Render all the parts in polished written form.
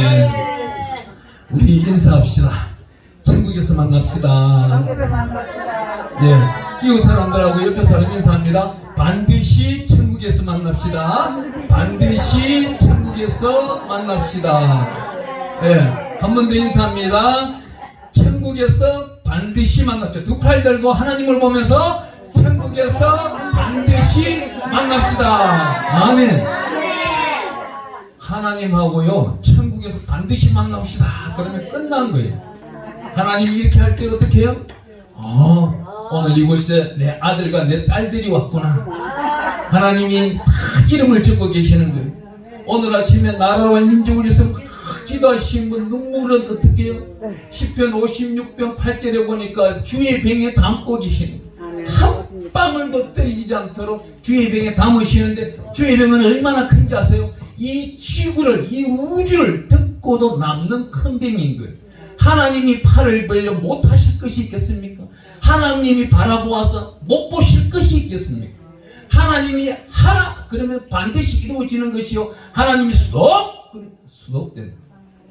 아멘. 우리 인사합시다. 천국에서 만납시다. 네, 이웃 사람들하고 옆에 사람 인사합니다. 반드시 천국에서 만납시다. 반드시 천국에서 만납시다. 네, 한 번 더 인사합니다. 천국에서 반드시 만납시다. 두 팔 들고 하나님을 보면서 천국에서 반드시 만납시다. 아멘. 하나님하고요, 천국에서 반드시 만납시다. 그러면 끝난 거예요. 하나님이 이렇게 할 때 어떻게 해요? 오늘 이곳에 내 아들과 내 딸들이 왔구나. 하나님이 다 이름을 적고 계시는 거예요. 오늘 아침에 나라와 민족을 위해서 기도하신 분 눈물은 어떻게 해요? 시편 56편 8절에 보니까 주의 병에 담고 계시는 거예요. 한 방울도 떨어지지 않도록 주의 병에 담으시는데, 주의 병은 얼마나 큰지 아세요? 이 지구를, 이 우주를 덮고도 남는 큰 병인 거예요. 하나님이 팔을 벌려 못하실 것이 있겠습니까? 하나님이 바라보아서 못 보실 것이 있겠습니까? 하나님이 하라 그러면 반드시 이루어지는 것이요, 하나님이 스톱 그러면 스톱됩니다.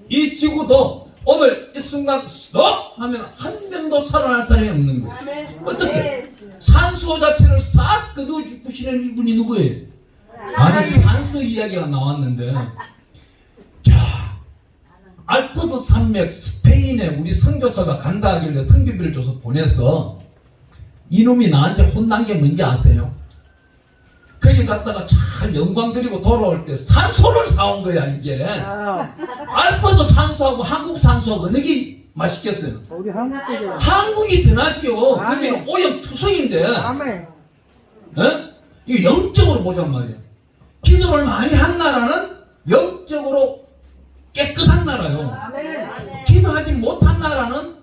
이 지구도 오늘 이 순간 스톱 하면 한 명도 살아날 사람이 없는 거예요. 어떻게? 산소 자체를 싹 걷어 부시는 분이 누구예요? 아니, 산소 이야기가 나왔는데, 자, 알프스 산맥 스페인에 우리 선교사가 간다 하길래 선교비를 줘서 보내서 이놈이 나한테 혼난 게 뭔지 아세요? 거기 갔다가 잘 영광 드리고 돌아올 때 산소를 사온 거야. 이게 알프스 산소하고 한국 산소하고 어느 게 맛있겠어요? 우리 한국이죠. 한국이 더 나지요. 거기는 오염투성인데, 아멘. 이 영적으로 보잔 말이야. 기도를 많이 한 나라는 영적으로 깨끗한 나라요. 기도하지 못한 나라는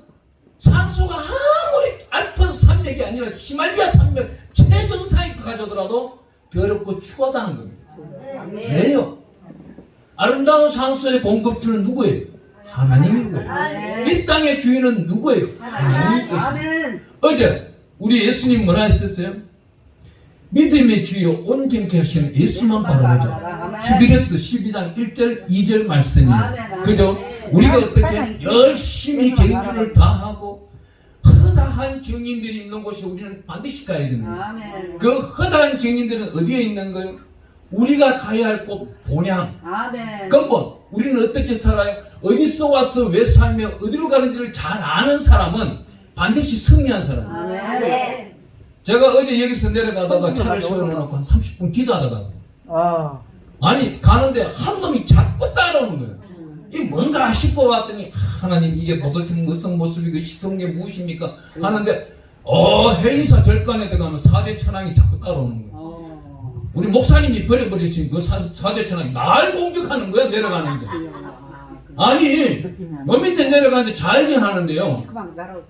산소가 아무리 알프스 산맥이 아니라 히말리아 산맥 최정상에 가져더라도 더럽고 추하다는 겁니다. 왜요? 아름다운 산소의 공급주는 누구예요? 하나님인 거예요. 이 땅의 주인은 누구예요? 하나님인 것입니다. 어제 우리 예수님 뭐라 했었어요? 믿음의 주요 온전케 하시는 예수만 바라보자. 히브리서 12장 1절 2절 말씀이에요. 그죠? 우리가 어떻게 열심히 경주를 다하고 허다한 증인들이 있는 곳에 우리는 반드시 가야 되는 거예요. 그 허다한 증인들은 어디에 있는 거예요? 우리가 가야 할 곳 본향, 근본. 우리는 어떻게 살아요? 어디서 와서 왜 살며 어디로 가는지를 잘 아는 사람은 반드시 승리한 사람이에요. 제가 어제 여기서 내려가다가 차를 세워놓고 한 30분 기도하다 갔어. 아니, 가는데 한 놈이 자꾸 따라오는 거예요. 이게 뭔가 싶어 봤더니, 하나님 이게 보도팀 무슨 모습이고 시킨 게 무엇입니까? 하는데 회의사 절간에 들어가면 4대 천왕이 자꾸 따라오는 거예요. 우리 목사님이 버려버리신 그 4대 천왕이 날 공격하는 거야. 내려가는데. 아니, 요 밑에 내려가는데 좌회전하는데요,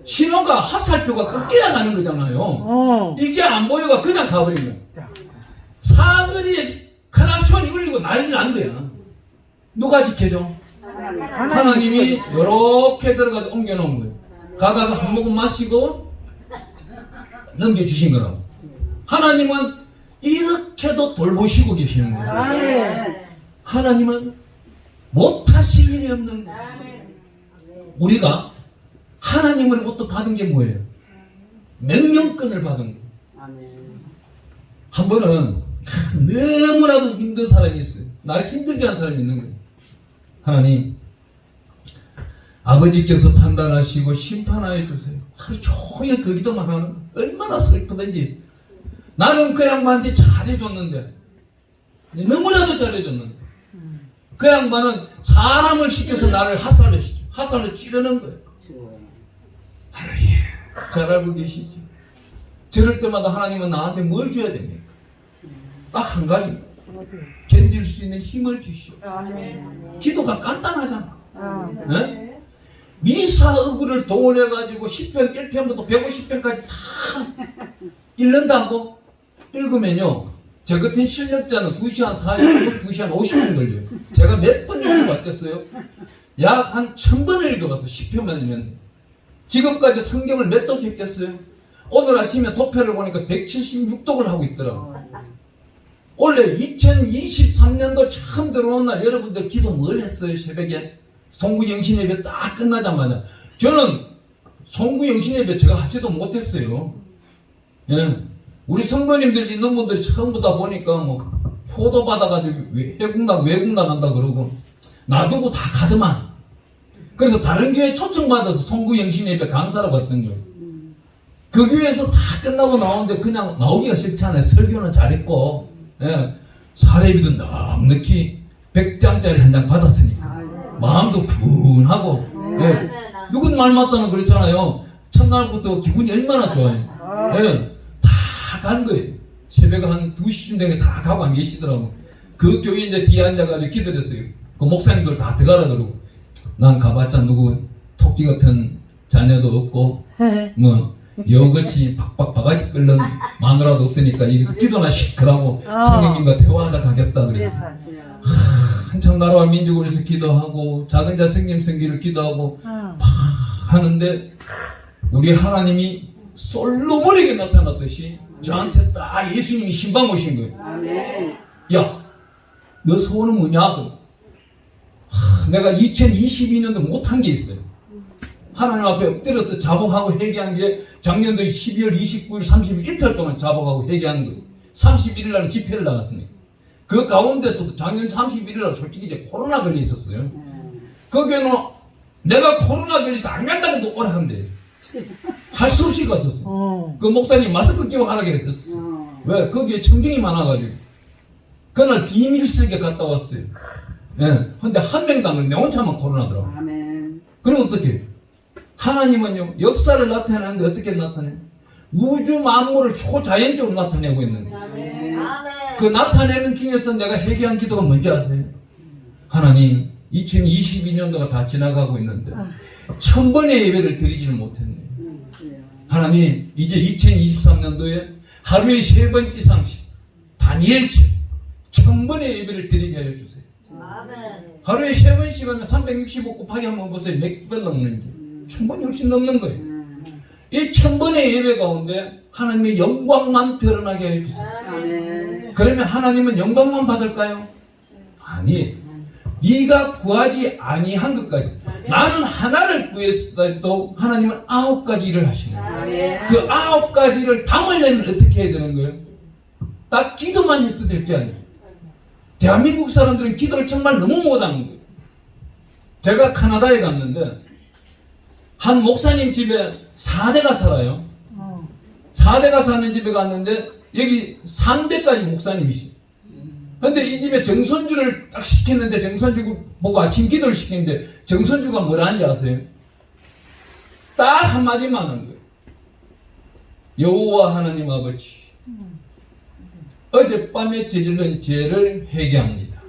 신호가 하살표가 꺾여야 가는 거잖아요. 이게 안 보여가 그냥 가버린 거야. 사거리에 클락션이 울리고 난리 난 거야. 누가 지켜줘? 하나님이 요렇게 들어가서 옮겨놓은 거예요. 가다가 한 모금 마시고 넘겨주신 거라고. 하나님은 이렇게도 돌보시고 계시는 거예요. 하나님은 못하실 일이 없는 거예요. 우리가 하나님으로부터 받은 게 뭐예요? 명령권을 받은 거예요. 한 번은 너무나도 힘든 사람이 있어요. 나를 힘들게 한 사람이 있는 거예요. 하나님, 아버지께서 판단하시고 심판하여 주세요. 하루 종일 그 기도만 하는, 얼마나 슬프든지. 나는 그 양반한테 잘해줬는데, 너무나도 잘해줬는데, 그 양반은 사람을 시켜서 나를 하살을 찌르는 거예요. 하나님, 잘 알고 계시죠? 저럴 때마다 하나님은 나한테 뭘 줘야 됩니까? 딱 한 가지. 견딜 수 있는 힘을 주시오. 기도가 간단하잖아. 네? 미사의구를 동원해가지고 10편 1편부터 150편까지 다 읽는다고? 읽으면요, 저 같은 실력자는 2시간 40분, 2시간 50분 걸려요. 제가 몇 번 읽어봤겠어요? 약 한 1000번을 읽어봤어. 10편만 읽는데. 지금까지 성경을 몇 독 했겠어요? 오늘 아침에 도표를 보니까 176독을 하고 있더라고. 원래 2023년도 처음 들어온 날 여러분들 기도 뭘 했어요? 새벽에 송구 영신 예배 딱 끝나자마자 저는 송구 영신 예배 제가 하지도 못했어요. 예. 우리 성도님들 있는 분들이 처음 다 보니까 뭐 효도 받아가지고 외국 나간다 그러고 놔두고 다 가더만. 그래서 다른 교회 초청받아서 송구 영신 예배 강사로 갔던 거예요. 그 교회에서 다 끝나고 나오는데 그냥 나오기가 싫잖아요. 설교는 잘했고, 예. 사례비도 넉넉히 100장짜리 한 장 받았으니까 마음도 푼하고, 예. 누군 말 맞다는 그랬잖아요. 첫날부터 기분이 얼마나 좋아요. 예. 다 간 거예요. 새벽 한 2시쯤 되게 다 가고 안 계시더라고. 그 교회 이제 뒤에 앉아가지고 기다렸어요. 그 목사님들 다 들어가라 그러고 난 가봤자 누구 토끼 같은 자녀도 없고 뭐 여같이 팍팍 바가지 끓는 마누라도 없으니까 여기서 기도나 시끄라고 성령님과 대화하다 가겠다 그랬어. 한참 나라와 민족을 위해서 기도하고 작은 자 성님 성기를 기도하고 막 하는데 우리 하나님이 솔로몬에게 나타났듯이 저한테 딱 예수님이 신방 오신 거예요. 야, 너 소원은 뭐냐고. 내가 2022년도 못한 게 있어요. 하나님 앞에 엎드려서 자복하고 회개한 게 작년도 12월 29일, 30일 이틀 동안 자복하고 회개한 거예요. 31일 날은 집회를 나갔으니까. 그 가운데서도 작년 31일 날 솔직히 이제 코로나 걸려 있었어요. 거기에는 내가 코로나 걸려서 안 간다고 해도 오라 한대. 할 수 없이 갔었어. 그 목사님 마스크 끼고 하라고 했었어. 왜? 거기에 청중이 많아가지고. 그날 비밀스럽게 갔다 왔어요. 예. 근데 한 명도 안 걸려. 내 혼자만 코로나더라고. 그럼 어떻게? 하나님은요, 역사를 나타내는데 어떻게 나타내요? 우주 만물을 초자연적으로 나타내고 있는 거예요. 그 나타내는 중에서 내가 회개한 기도가 뭔지 아세요? 하나님, 2022년도가 다 지나가고 있는데 1000번의 예배를 드리지를 못했네요. 하나님, 이제 2023년도에 하루에 3번 이상씩 다니엘처럼 1000번의 예배를 드리게 하여 주세요. 하루에 3번씩 하면 365 곱하기 한번 보세요. 몇 번 넘는지. 1000번이 훨씬 넘는 거예요. 이 1000번의 예배 가운데 하나님의 영광만 드러나게 해주세요. 그러면 하나님은 영광만 받을까요? 아니, 네가 구하지 아니한 것까지. 나는 하나를 구했어도 하나님은 9가지를 하시는 거예요. 그 9가지를 담으려면 어떻게 해야 되는 거예요? 딱 기도만 했어야 될 게 아니에요. 대한민국 사람들은 기도를 정말 너무 못하는 거예요. 제가 카나다에 갔는데 한 목사님 집에 4대가 살아요. 4대가 사는 집에 갔는데 여기 3대까지 목사님이시. 근데 이 집에 정선주를 딱 시켰는데 정선주 보고 아침 기도를 시켰는데 정선주가 뭐라 하는지 아세요? 딱 한마디만 하는 거예요. 여호와 하나님 아버지, 어젯밤에 저지른 죄를 회개합니다.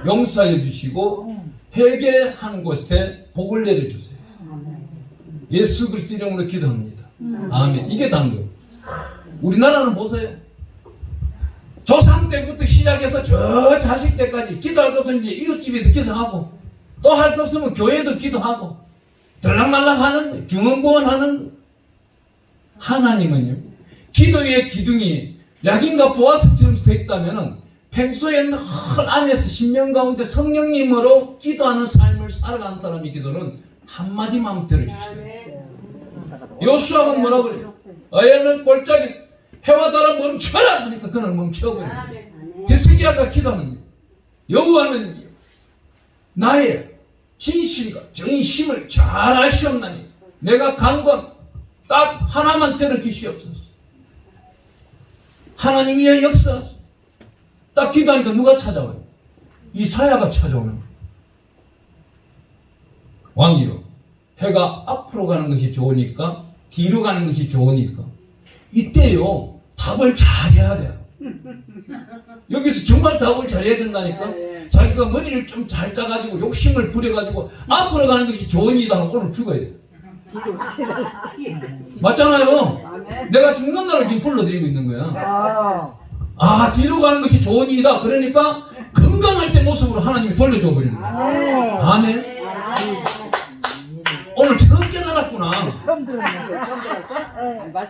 용서해 주시고 회개한 곳에 복을 내려주세요. 예수 그리스도 이름으로 기도합니다. 아멘. 이게 다인 거예요. 우리나라는 보세요. 조상 때부터 시작해서 저 자식 때까지 기도할 것 없으면 이제 이웃집에도 기도하고 또 할 것 없으면 교회도 기도하고 들락날락 하는 중언부언하는 거예요. 하나님은요, 기도의 기둥이 약인과 보아스처럼 서 있다면은 평소에 늘 안에서 심령 가운데 성령님으로 기도하는 삶을 살아가는 사람의 기도는 한마디만 들어주시죠. 요수아가 뭐라 그래요? 아야는 골짜기 해와 달아 멈춰라! 그러니까 그는 멈춰버려요. 히스기야가 기도하는 거예요. 여호와는 나의 진실과 정심을 잘 아시옵나니 내가 간구함 딱 하나만 들어주시옵소서. 하나님이여 역사하소서. 딱 기도하니까 누가 찾아와요? 이사야가 찾아오는 거예요. 왕이요, 해가 앞으로 가는 것이 좋으니까 뒤로 가는 것이 좋으니까 이때요 답을 잘해야 돼요. 여기서 정말 답을 잘해야 된다니까. 자기가 머리를 좀 잘 짜가지고 욕심을 부려가지고 앞으로 가는 것이 좋으니다 하고 오늘 죽어야 돼. 맞잖아요. 내가 죽는 날을 지금 불러드리고 있는 거야. 아, 뒤로 가는 것이 좋으니다. 그러니까 건강할 때 모습으로 하나님이 돌려줘 버리는 거야. 아멘. 오늘 처음 깨달았구나.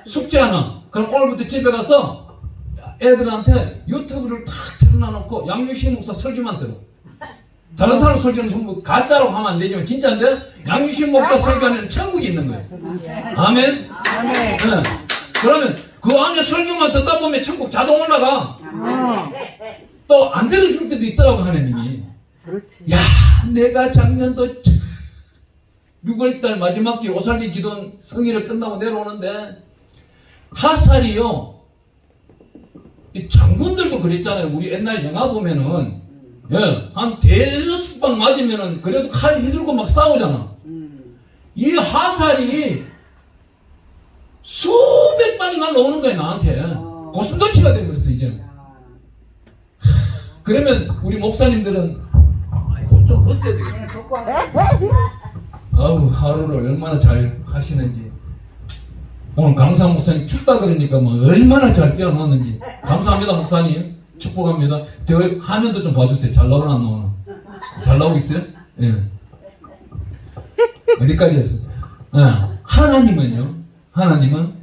숙제 하나. 그럼 오늘부터 집에 가서 애들한테 유튜브를 탁 틀어놔놓고 양유신 목사 설교만 들어. 다른 사람 설교는 전부 가짜라고 하면 안 되지만 진짜인데 양유신 목사 설교 안에는 천국이 있는 거예요. 아멘? 아멘. 네. 그러면 그 안에 설교만 듣다 보면 천국 자동 올라가. 또 안 들어줄 때도 있더라고 하나님이. 그렇지. 야, 내가 작년도 6월달 마지막 주 오살리 기도 성의를 끝나고 내려오는데 하살이요. 이 장군들도 그랬잖아요. 우리 옛날 영화 보면은 한 대여섯 방 맞으면은 그래도 칼 휘둘고 막 싸우잖아. 이 하살이 수백 방이 날라오는 거야 나한테. 고슴도치가 되버렸어 이제. 그러면 우리 목사님들은 옷 좀 벗어야 되겠다. 아우 하루를 얼마나 잘 하시는지. 오늘 강사 목사님 춥다 그러니까 뭐 얼마나 잘 떼어놨는지. 감사합니다 목사님. 축복합니다. 저 화면도 좀 봐주세요. 잘 나오나 안 나오나? 잘 나오고 있어요? 예. 어디까지 했어? 하나님은요. 하나님은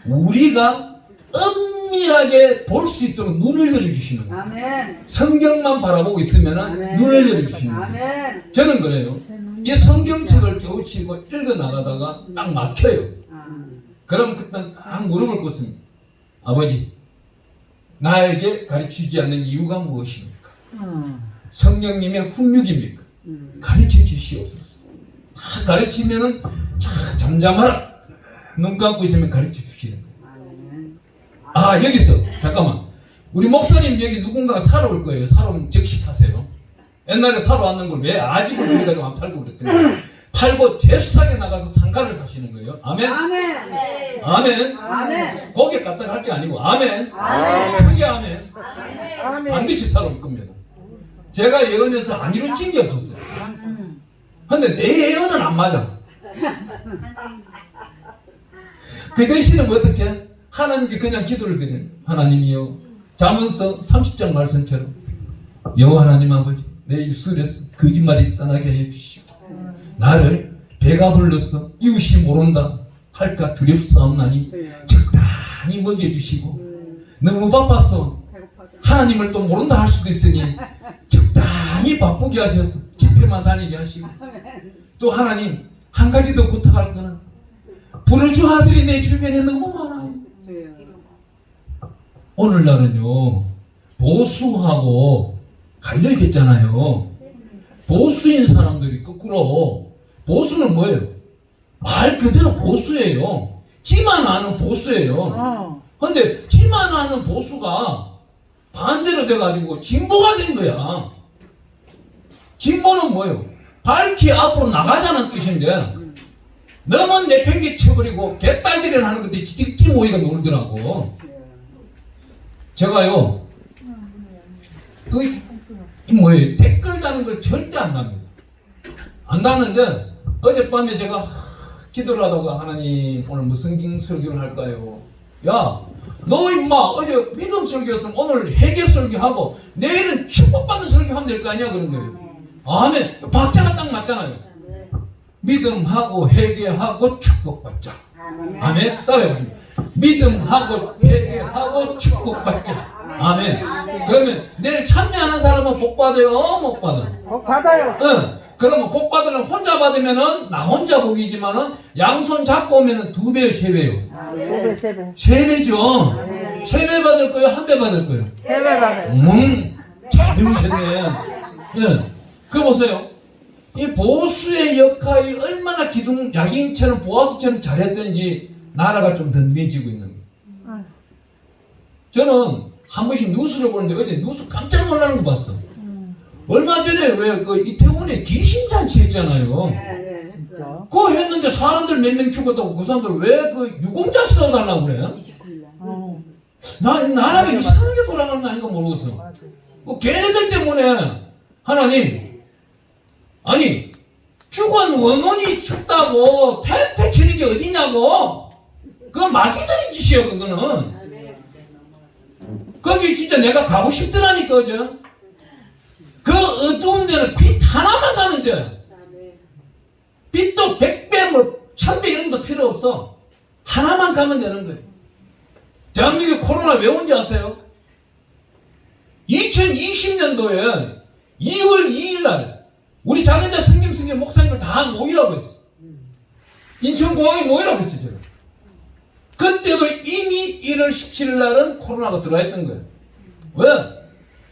우리가 엄밀하게 볼 수 있도록 눈을 열어주시는 거예요. 아멘. 성경만 바라보고 있으면 아멘. 눈을 열어주시는 거예요. 아멘. 저는 그래요. 이 성경책을 겨우치고 읽어나가다가 딱 막혀요. 그럼 그때 딱 무릎을 꿇습니다. 아버지, 나에게 가르치지 않는 이유가 무엇입니까? 성령님의 훈육입니까? 가르쳐 주시옵소서. 다 가르치면은 잠잠하라. 눈 감고 있으면 가르쳐 주시는 거예요. 아, 여기서 잠깐만. 우리 목사님 여기 누군가가 사러 올 거예요. 사러 오면 즉시하세요. 옛날에 사러 왔는 걸 왜 아직은 우리가 좀 안 팔고 그랬더니 팔고 잽싸게 나가서 상가를 사시는 거예요. 아멘. 아멘. 아멘. 아멘. 고개 까딱 할 게 아니고 아멘. 아멘. 크게 아멘. 아멘. 반드시 사러 올 겁니다. 제가 예언해서 안 이루어진 게 없었어요. 근데 내 예언은 안 맞아. 그 대신에 뭐 어떻게? 하나님께 그냥 기도를 드리는 거예요. 하나님이요. 잠언서 30장 말씀처럼 여호와 하나님 아버지 내 입술에서 거짓말이 떠나게 해주시고 나를 배가 불러서 이웃이 모른다 할까 두렵사옵나니 적당히 먹여주시고 너무 바빠서 하나님을 또 모른다 할 수도 있으니 적당히 바쁘게 하셔서 집회만 다니게 하시고 또 하나님 한 가지 더 부탁할 거는 부르주 아들이 내 주변에 너무 많아요. 오늘날은요 보수하고 갈려졌잖아요. 보수인 사람들이 거꾸로 보수는 뭐예요? 말 그대로 보수예요. 지만 아는 보수예요. 근데 지만 아는 보수가 반대로 돼가지고 진보가 된 거야. 진보는 뭐예요? 밝히 앞으로 나가자는 뜻인데 너무 내팽개쳐버리고 개딸들이를 하는 것들이 지들끼리 모이가 놀더라고. 제가요 뭐예요? 댓글 다는 걸 절대 안 답니다. 안 다는데 어젯밤에 제가 기도를 하다가 하나님 오늘 무슨 설교를 할까요? 야, 너 임마 어제 믿음 설교였으면 오늘 회개 설교하고 내일은 축복받는 설교하면 될 거 아니야 그런 거예요. 아멘. 박자가 딱 맞잖아요. 믿음하고 회개하고 축복받자. 아멘. 따라해봅니다. 믿음하고 회개하고 축복받자. 아멘. 그러면 내일 참여하는 사람은 복 받아요? 못 받아? 복 받아요. 응. 그러면 복 받으려면 혼자 받으면은 나 혼자 복이지만은 양손 잡고 오면은 2배요, 3배요? 5배, 3배. 3배죠. 3배 받을 거예요? 1배 받을 거예요? 3배 받아요. 잘 배우셨네. 예. 그거 보세요. 이 보수의 역할이 얼마나 기둥, 야긴처럼 보아스처럼 잘했던지 나라가 좀 든든해지고 있는 거예요. 저는 한 번씩 뉴스를 보는데 어제 뉴스 깜짝 놀라는 거 봤어. 얼마 전에 왜 그 이태원에 귀신잔치 했잖아요. 진짜. 그거 했는데 사람들 몇 명 죽었다고 그 사람들 왜 그 유공자식 넣어달라고 그래? 나라가 이상하게 돌아가는 거 아닌가 모르겠어. 그 걔네들 때문에 하나님, 아니 죽은 원혼이 춥다고 텐트 치는 게 어디냐고. 그건 마귀들의 짓이에요. 그거는. 거기 진짜 내가 가고 싶더라니까. 그죠? 그 어두운 데는 빛 하나만 가면 돼. 빛도 100배 뭐 1000배 이런 것도 필요 없어. 하나만 가면 되는 거예요. 대한민국 코로나 왜 온지 아세요? 2020년도에 2월 2일 날 우리 장현자 성김승재 목사님을 다 모이라고 했어. 인천공항에 모이라고 했어요. 제가. 그때도 이미 1월 17일 날은 코로나가 들어와 있던 거예요. 왜?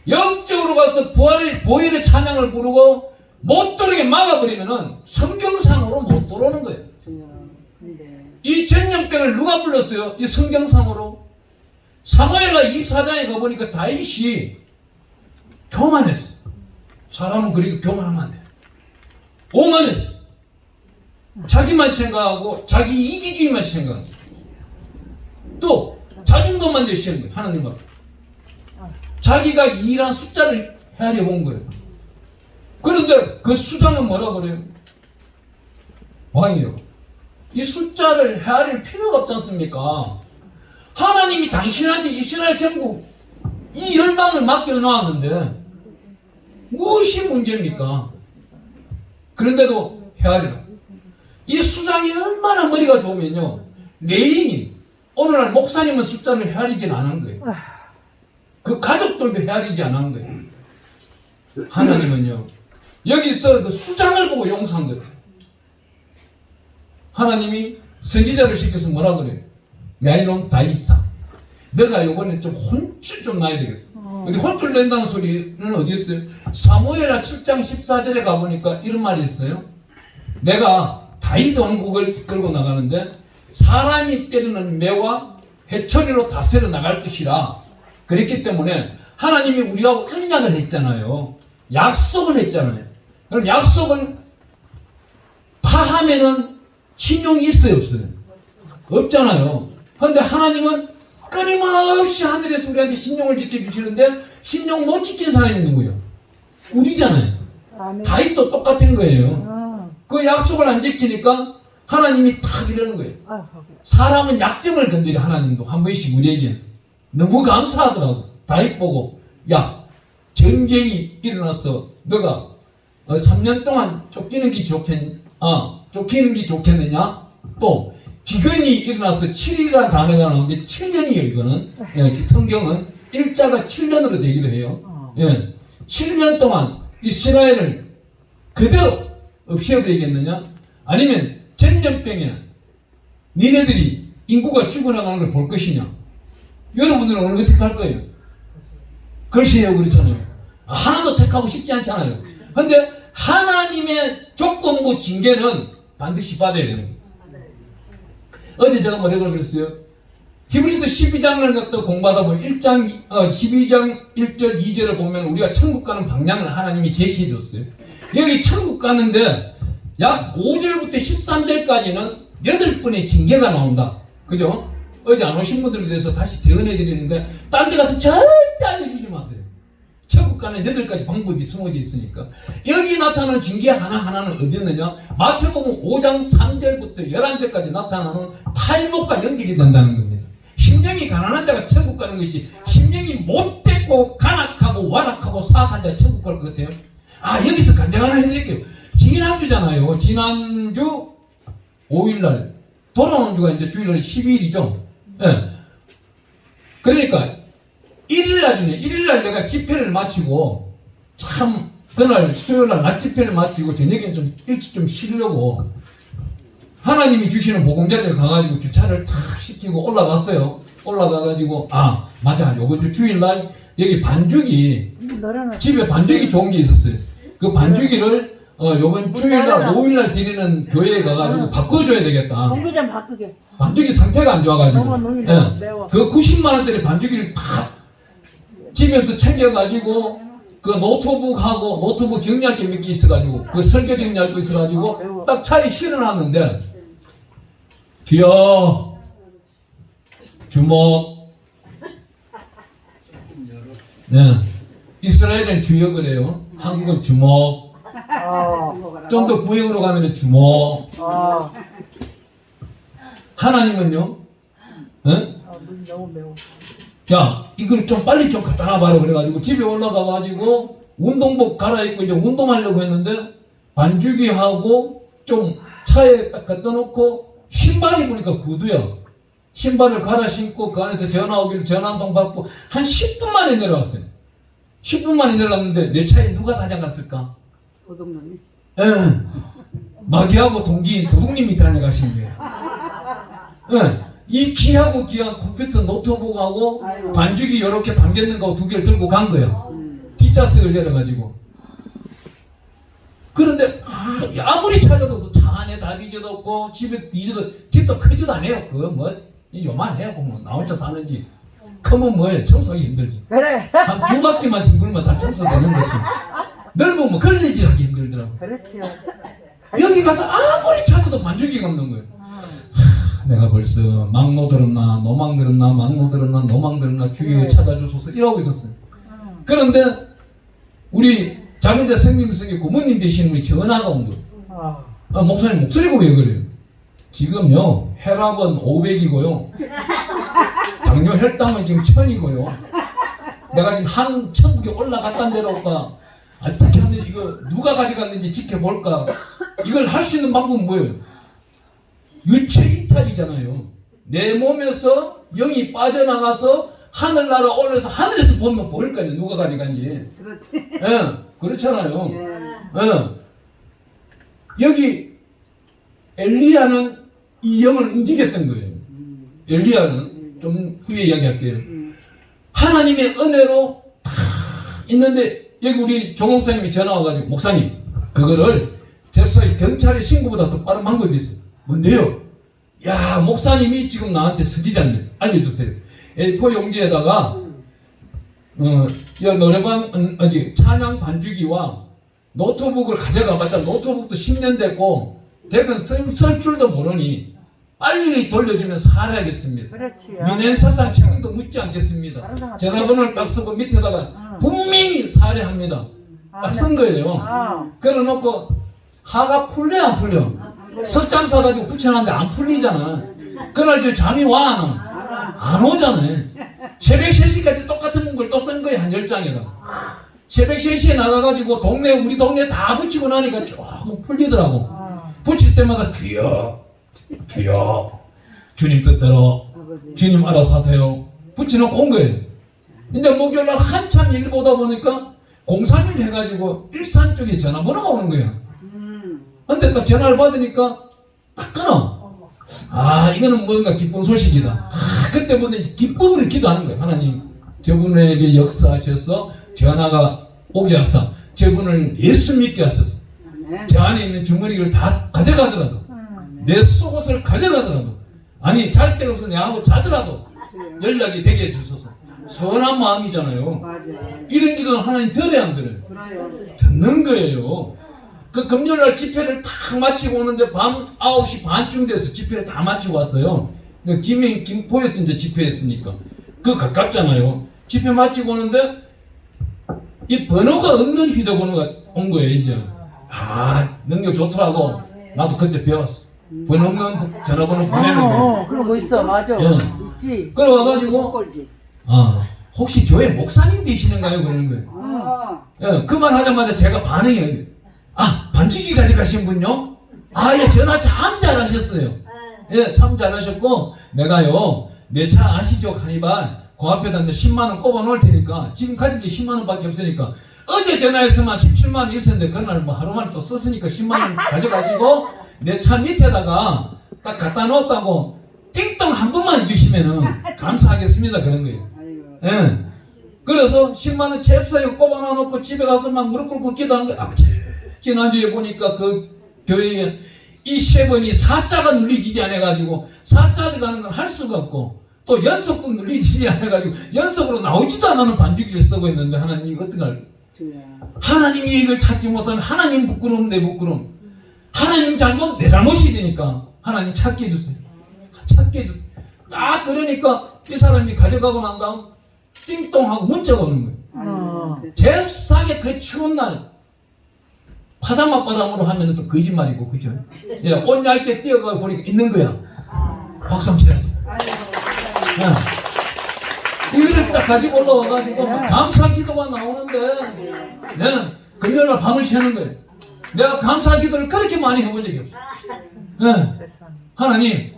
영적으로 가서 보일의 찬양을 부르고 못 들어오게 막아버리면은 성경상으로 못 들어오는 거예요. 이 전염병을 누가 불렀어요? 이 성경상으로. 사무엘하 24장에 가보니까 다윗이 교만했어. 사람은 그렇게 교만하면 안 돼. 오만했어. 자기만 생각하고 자기 이기주의만 생각하고 또 자존감만 내시는 거예요. 하나님 앞에. 자기가 일한 숫자를 헤아려 본 거예요. 그런데 그 수장은 뭐라 그래요? 왕이요. 이 숫자를 헤아릴 필요가 없지 않습니까? 하나님이 당신한테 이스라엘 전국 이 열방을 맡겨놓았는데 무엇이 문제입니까? 그런데도 헤아리라. 이 수장이 얼마나 머리가 좋으면요, 레인이 오늘날 목사님은 숫자를 헤아리진 않은 거예요. 그 가족들도 헤아리지 않은 거예요. 하나님은요, 여기서 그 수장을 보고 용서한 거예요. 하나님이 선지자를 시켜서 뭐라 그래요? 야이놈 다이사, 너가 요번에 좀 혼쭐 좀 나야 되겠다. 근데 혼쭐 낸다는 소리는 어디 있어요? 사무엘하 7장 14절에 가보니까 이런 말이 있어요. 내가 다윗 왕국을 끌고 나가는데 사람이 때리는 매와 해초리로 다스려 나갈 것이라. 그랬기 때문에 하나님이 우리하고 언약을 했잖아요. 약속을 했잖아요. 그럼 약속을 파하면은 신용이 있어요, 없어요? 없잖아요. 그런데 하나님은 끊임없이 하늘에서 우리한테 신용을 지켜주시는데 신용 못 지킨 사람이 누구예요? 우리잖아요. 다윗도 똑같은 거예요. 그 약속을 안 지키니까 하나님이 탁 이러는 거예요. 사람은 약점을 건드려. 하나님도 한 번씩 우리에게 너무 감사하더라고. 다윗 보고, 야, 전쟁이 일어났어. 너가 3년 동안 쫓기는 게 좋겠느냐? 또 기근이 일어나서 7일이라는 단어가 나오는데 7년이에요. 이거는 성경은 일자가 7년으로 되기도 해요. 7년 동안 이스라엘을 그대로 없애버리겠느냐? 아니면 전염병에 니네들이 인구가 죽어나가는 걸 볼 것이냐? 여러분들은 어느 거 택할 거예요? 글쎄요, 그렇잖아요. 하나도 택하고 싶지 않잖아요. 근데 하나님의 조건부 징계는 반드시 받아야 되는 거예요. 어제 제가 뭐라고 그랬어요? 히브리서 12장을 갖다 공부하다 보면 12장 1절 2절을 보면 우리가 천국 가는 방향을 하나님이 제시해 줬어요. 여기 천국 가는데 약 5절부터 13절까지는 8번의 징계가 나온다. 그죠? 어제 안 오신 분들에 대해서 다시 대언해 드리는데 딴 데 가서 절대 알려주지 마세요. 천국 가는 8가지 방법이 숨어져 있으니까. 여기 나타나는 징계 하나하나는 어디 있느냐? 마태복음 5장 3절부터 11절까지 나타나는 팔복과 연결이 된다는 겁니다. 심령이 가난한 자가 천국 가는 것이지, 심령이 못됐고 간악하고 완악하고 사악한 자가 천국 갈 것 같아요? 여기서 간증 하나 해드릴게요. 지난주잖아요. 지난주 5일날 돌아오는 주가 이제 주일날 12일이죠. 그러니까 1일날 내가 집회를 마치고, 참 그날 수요일날 낮 집회를 마치고 저녁에 좀 일찍 좀 쉬려고 하나님이 주시는 보금자리를 가가지고 주차를 탁 시키고 올라갔어요. 올라가가지고 맞아, 요번 주 주일날 여기 반죽이, 집에 반죽이 좋은 게 있었어요. 그 반죽이를 요번 주일날 5일날 드리는 교회에 가가지고 바꿔줘야 되겠다. 공기 좀 바꾸게. 반죽이 상태가 안 좋아가지고 매워. 그 90만원짜리 반죽이를 탁 집에서 챙겨가지고 그 노트북 정리할 게 몇 개 있어가지고 그 설교 정리할 거 있어가지고 딱 차에 실어놨는데, 귀여 주먹. 이스라엘은 주역을 해요. 한국은 주먹. 좀 더 구역으로 가면 주먹. 하나님은요? 너무 매워. 야, 이걸 좀 빨리 좀 갖다 놔봐라. 그래가지고 집에 올라가가지고 운동복 갈아입고 이제 운동하려고 했는데 반죽이하고 좀 차에 딱 갖다 놓고 신발이 보니까 구두야. 신발을 갈아 신고 그 안에서 전화 오기를 전화 한 통 받고 한 10분 만에 내려왔어요. 10분 만에 내려갔는데 내 차에 누가 다녀갔을까? 도둑놈이. 예. 마귀하고 동기인 도둑님이 다녀가신 거예요. 예. 이 귀하고 귀한 컴퓨터 노트북하고 아이고. 반죽이 이렇게 담겨있는 거 두 개를 들고 간 거예요. 뒷좌석을 열어가지고. 그런데 아무리 찾아도 차 안에 다 뒤져도 집에 뒤져도 집도 크지도 않아요. 그거 뭐 요만해요. 보면 나 혼자 사는지 크면 뭐예요. 청소하기 힘들지. 그래. 한 두 바퀴만 뒹굴면 다 청소되는 것이. 넓으면 걸리질하기 힘들더라고. 그렇지요. 여기 가서 아무리 찾아도 반죽이 없는 거예요. 내가 벌써 막노 들었나 노망 들었나 막노 들었나 노망 들었나 주위에 찾아주소서 이러고 있었어요. 그런데 우리 장은재 성님성의 고모님 되시는 분이 전화가 온 거예요. 목사님 목소리가 왜 그래요? 지금요 혈압은 500이고요 당뇨 혈당은 지금 1000이고요 내가 지금 한 천국에 올라갔단 데로 올까 어떻게 하면 이거 누가 가져갔는지 지켜볼까. 이걸 할 수 있는 방법은 뭐예요? 유체 이탈이잖아요. 내 몸에서 영이 빠져나가서 하늘나라 올라서 하늘에서 보면 보일 거 아니에요. 누가 가져간지. 그렇지. 예, 그렇잖아요. 예. 예. 여기 엘리야는 이 영을 움직였던 거예요. 엘리야는 좀 후에 이야기할게요. 하나님의 은혜로 다 있는데 여기 우리 조목사님이 전화 와가지고 목사님 그거를 접사의 경찰에 신고보다 더 빠른 방법이 있어요. 뭔데요? 야 목사님이 지금 나한테 서지자님 알려주세요. A4 용지에다가 노래방 찬양 반주기와 노트북을 가져가봤자 노트북도 10년 됐고 대건 쓸 줄도 모르니 빨리 돌려주면 살아야겠습니다. 그렇지요. 민행사상 책임도 묻지 않겠습니다. 전화번호를 딱 쓰고 밑에다가 분명히 살해합니다. 딱 쓴 거예요. 그래놓고 하가 풀래 안 풀려? 석장 사가지고 붙여놨는데 안 풀리잖아. 그날 저 잠이 와? 안 오잖아. 새벽 3시까지 똑같은 걸 또 쓴 거야. 한 10장에다. 새벽 3시에 나가가지고 우리 동네 다 붙이고 나니까 조금 풀리더라고. 붙일 때마다 주여 주님 뜻대로 주님 알아서 하세요. 붙여놓고 온 거예요. 이제 목요일날 한참 일 보다 보니까 031 해가지고 일산 쪽에 전화번호가 오는 거예요. 근데 딱 전화를 받으니까 딱 끊어. 이거는 뭔가 기쁜 소식이다. 그때부터 기쁨으로 기도하는 거예요. 하나님 저분에게 역사하셔서 전화가 오게 하사 저분을 예수 믿게 하셔서 제 안에 있는 주머니를 다 가져가더라도 내 속옷을 가져가더라도 아니 잘 데가 없어 내하고 자더라도 연락이 되게 해주셔서 선한 마음이잖아요. 맞아요. 이런 기도는 하나님 들어야 안 들어요? 듣는 거예요. 그 금요일날 집회를 딱 마치고 오는데 밤 9시 반쯤 돼서 집회를 다 마치고 왔어요. 그 김포에서 이제 집회했으니까 그 가깝잖아요. 집회 마치고 오는데 이 번호가 없는 휴대번호가 온 거예요. 이제 능력 좋더라고. 나도 그때 배웠어. 번호 없는 전화번호 보내는 거. 그런 거 있어. 맞아. 예. 있지. 그래 와가지고 혹시 교회 목사님 되시는가요? 그러는 거예요. 예, 그 말 하자마자 제가 반응해요. 반죽이 가져가신 분요? 예, 전화 참 잘하셨어요. 예, 참 잘하셨고, 내가요, 내 차 아시죠? 카니발. 그 앞에다 10만원 꼽아 놓을 테니까, 지금 가진 게 10만원 밖에 없으니까, 어제 전화했으면 17만원 있었는데, 그날 뭐 하루 만에 또 썼으니까 10만원 가져가시고, 내 차 밑에다가 딱 갖다 놓았다고, 띵동 한 번만 해주시면은, 감사하겠습니다. 그런 거예요. 예. 그래서 10만원 잽싸게 꼽아 놔놓고 집에 가서 막 무릎 꿇고 기도한 거예요. 아버지. 지난주에 보니까 그 교회에 이 세 번이 사자가 눌리지지 않아가지고 사자 들어가는 건 할 수가 없고 또 연속도 눌리지지 않아가지고 연속으로 나오지도 않는 반죽기를 쓰고 있는데 하나님 이거 어떡할까? 하나님이 이걸 찾지 못하면 하나님 부끄러움 내 부끄러움 하나님 잘못 내 잘못이 되니까 하나님 찾게 해주세요. 찾게 해주세요. 딱 그러니까 이 사람이 가져가고 난 다음 띵동하고 문자가 오는 거예요. 잽싸게 그 추운 날 파다맛바람으로 하면 또 거짓말이고 그죠? 예, 옷 얇게 뛰어가 보니까 있는 거야. 박수 한번 쳐야지. 이거를 딱 가지고 올라와가지고 감사 기도가 나오는데 금요일날 밤을 새는 거예요. 내가 감사 기도를 그렇게 많이 해본 적이 없어. 하나님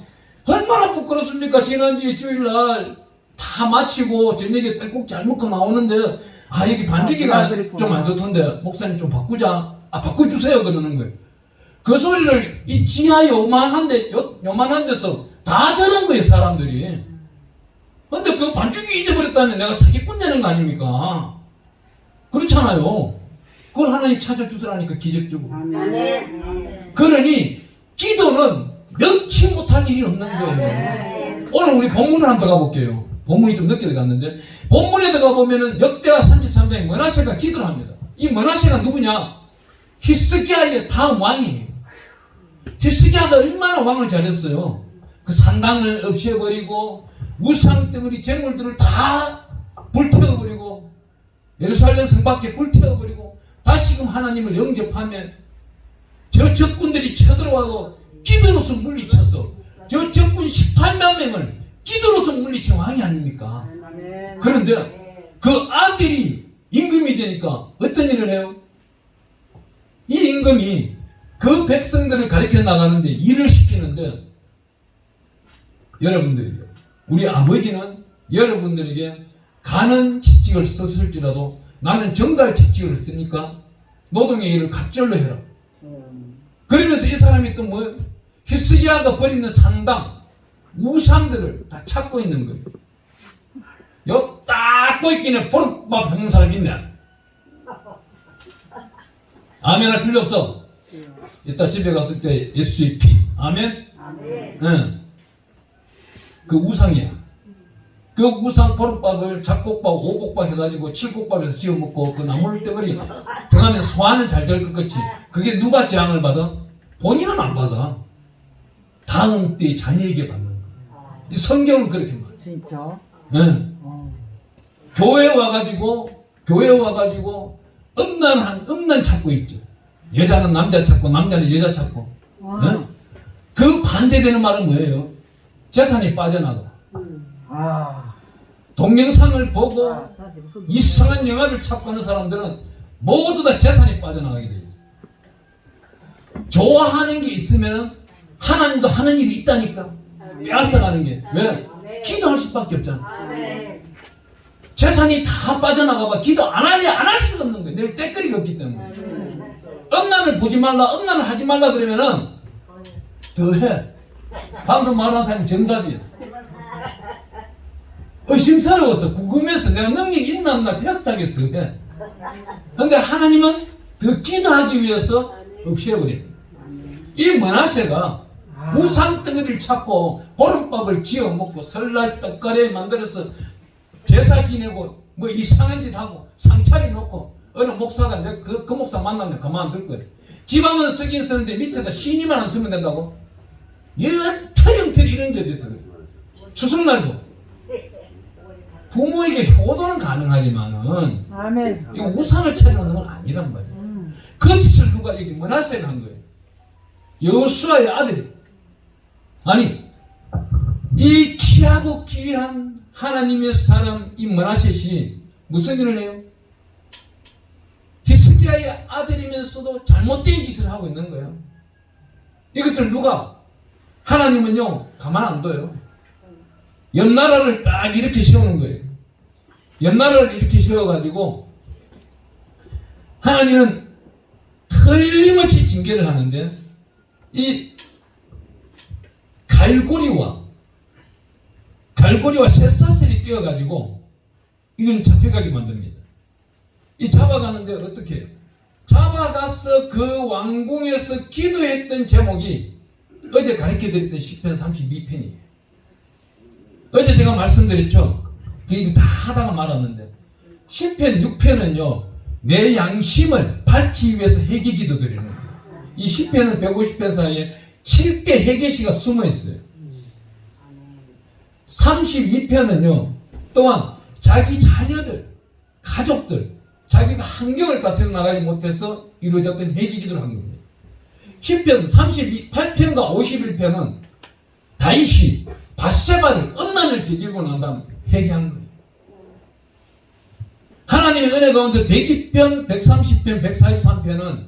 얼마나 부끄럽습니까? 지난주 주일날 다 마치고 저녁에 빽국 잘 먹고 나오는데 아 여기 반죽이가 그랬구나. 좀 안 좋던데 목사님 좀 바꾸자. 아 바꿔주세요 그러는 거예요. 그 소리를 이 지하 요만한 데서 다 들은 거예요 사람들이. 근데 그 반죽이 잊어버렸다면 내가 사기꾼 되는 거 아닙니까? 그렇잖아요. 그걸 하나님 찾아주더라니까 기적적으로. 아멘. 그러니 기도는 명치 못할 일이 없는 거예요. 오늘 우리 본문을 한번 들어가 볼게요. 본문이 좀 늦게 들어갔는데 본문에 들어가 보면은 역대하 33장에 므낫세가 기도를 합니다. 이 므낫세가 누구냐? 히스기야의 다음 왕이에요. 히스기야가 얼마나 왕을 잘했어요. 그 산당을 없애버리고 우상덩어리 재물들을 다 불태워버리고 예루살렘 성 밖에 불태워버리고 다시금 하나님을 영접하면 저 적군들이 쳐들어와도 기도로서 물리쳐서 저 적군 18만 명을 기도로서 물리친 왕이 아닙니까? 그런데 그 아들이 임금이 되니까 어떤 일을 해요? 이 임금이 그 백성들을 가르쳐 나가는데 일을 시키는데 여러분들이요. 우리 아버지는 여러분들에게 가는 채찍을 썼을지라도 나는 정갈 채찍을 쓰니까 노동의 일을 갑절로 해라. 그러면서 이 사람이 또 뭐예요? 히스기야가 버리는 산당, 우상들을 다 찾고 있는 거예요. 요 딱 보이기는 보름밥 하는 사람 있네. 아멘 할 필요 없어. 이따 집에 갔을 때 SUP. 아멘? 응. 그 우상이야. 그 우상 보름밥을 잡곡밥, 오곡밥 해가지고 칠곡밥에서 지어 먹고 그 나물 덩어리 등하면 소화는 잘 될 것 같지. 그게 누가 재앙을 받아? 본인은 안 받아. 다음 때 자녀에게 받는 거야. 이 성경은 그렇게 말해. 진짜? 네. 교회에 와가지고 음란 찾고 있죠. 여자는 남자 찾고 남자는 여자 찾고. 네? 그 반대되는 말은 뭐예요? 재산이 빠져나가. 동영상을 보고 이상한 영화를 찾고 하는 사람들은 모두 다 재산이 빠져나가게 돼 있어. 좋아하는 게 있으면 하나님도 하는 일이 있다니까. 빼앗아가는 게. 왜? 기도할 수밖에 없잖아. 재산이 다 빠져나가봐. 기도 안 할 수가 없는 거야. 내 때거리가 없기 때문에. 음란을 보지 말라, 음란을 하지 말라 그러면은 더해. 방금 말한 사람이 정답이야. 의심스러워서 궁금해서 내가 능력이 있나 없나 테스트하기 위해서 더해. 근데 하나님은 그 기도하기 위해서 없애버리는 거야. 이 므낫세가 우상덩어리를 찾고 보름밥을 지어 먹고 설날 떡가래 만들어서 제사 지내고 뭐 이상한 짓 하고 상차리 놓고 어느 목사가 그 목사 만나면 그만둘 거래. 지방은 쓰긴 쓰는데 밑에다 신이만 안 쓰면 된다고? 이런 터령터리 이런 게 어딨어. 추석날도 부모에게 효도는 가능하지만은 아멘. 이거 우상을 차려놓는 건 아니란 말이야. 그 짓을 누가 여기 므낫세가 한 거예요. 여호수아의 아들이. 아니 이 귀하고 귀한 하나님의 사람 이 므낫셋이 무슨 일을 해요? 히스기야의 아들이면서도 잘못된 짓을 하고 있는 거예요. 이것을 누가? 하나님은요 가만 안 둬요. 옆나라를 딱 이렇게 세우는 거예요. 옆나라를 이렇게 세워가지고 하나님은 틀림없이 징계를 하는데 이 갈고리와 쇠사슬이 뛰어가지고 이걸 잡혀가게 만듭니다. 이 잡아가는데 어떻게 해요? 잡아가서 그 왕궁에서 기도했던 제목이 어제 가르쳐드렸던 시편 32편이에요. 어제 제가 말씀드렸죠. 이거 다 하다가 말았는데 시편 6편은요 내 양심을 밝히기 위해서 회개기도 드리는 거예요. 이 시편은 150편 사이에 7개 회개시가 숨어 있어요. 32편은요 또한 자기 자녀들, 가족들, 자기가 환경을 다스려 나가지 못해서 이루어졌던 회개기도를 한 겁니다. 시편 38편과 51편은 다윗이 밧세바를 음란을 저지르고 난 다음 회개한 거예요. 하나님의 은혜 가운데 102편, 130편, 143편은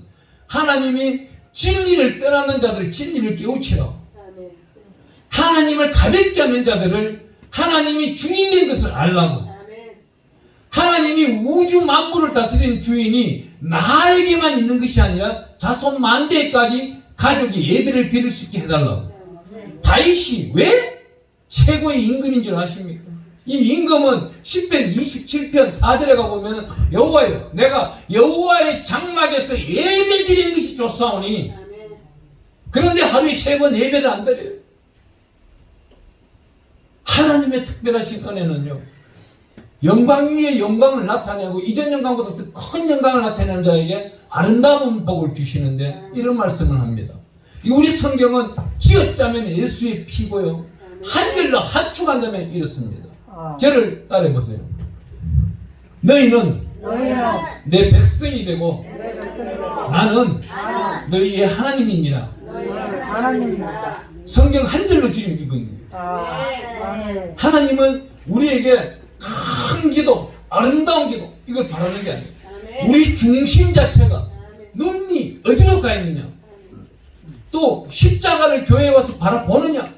하나님이 진리를 떠나는 자들 진리를 깨우치라고, 하나님을 가볍게 하는 자들을 하나님이 주인된 것을 알라고, 하나님이 우주 만물을 다스리는 주인이 나에게만 있는 것이 아니라 자손 만대까지 가족이 예배를 드릴 수 있게 해달라고. 다윗이 왜 최고의 임금인 줄 아십니까? 이 임금은 10편 27편 4절에 가보면 여호와여 내가 여호와의 장막에서 예배 드리는 것이 좋사오니 그런데 하루에 3번 예배를 안 드려요. 하나님의 특별하신 은혜는요 영광 위에 영광을 나타내고 이전 영광보다 더 큰 영광을 나타내는 자에게 아름다운 복을 주시는데 이런 말씀을 합니다. 우리 성경은 지었자면 예수의 피고요 한결로 합축한다면 이렇습니다. 저를 따라해 보세요. 너희는 내 백성이 되고 나는 너희의 하나님이니라. 성경 한 절로 주님 이건 하나님은 우리에게 큰 기도, 아름다운 기도 이걸 바라는 게 아니에요. 우리 중심 자체가 눈이 어디로 가 있느냐, 또 십자가를 교회에 와서 바라보느냐.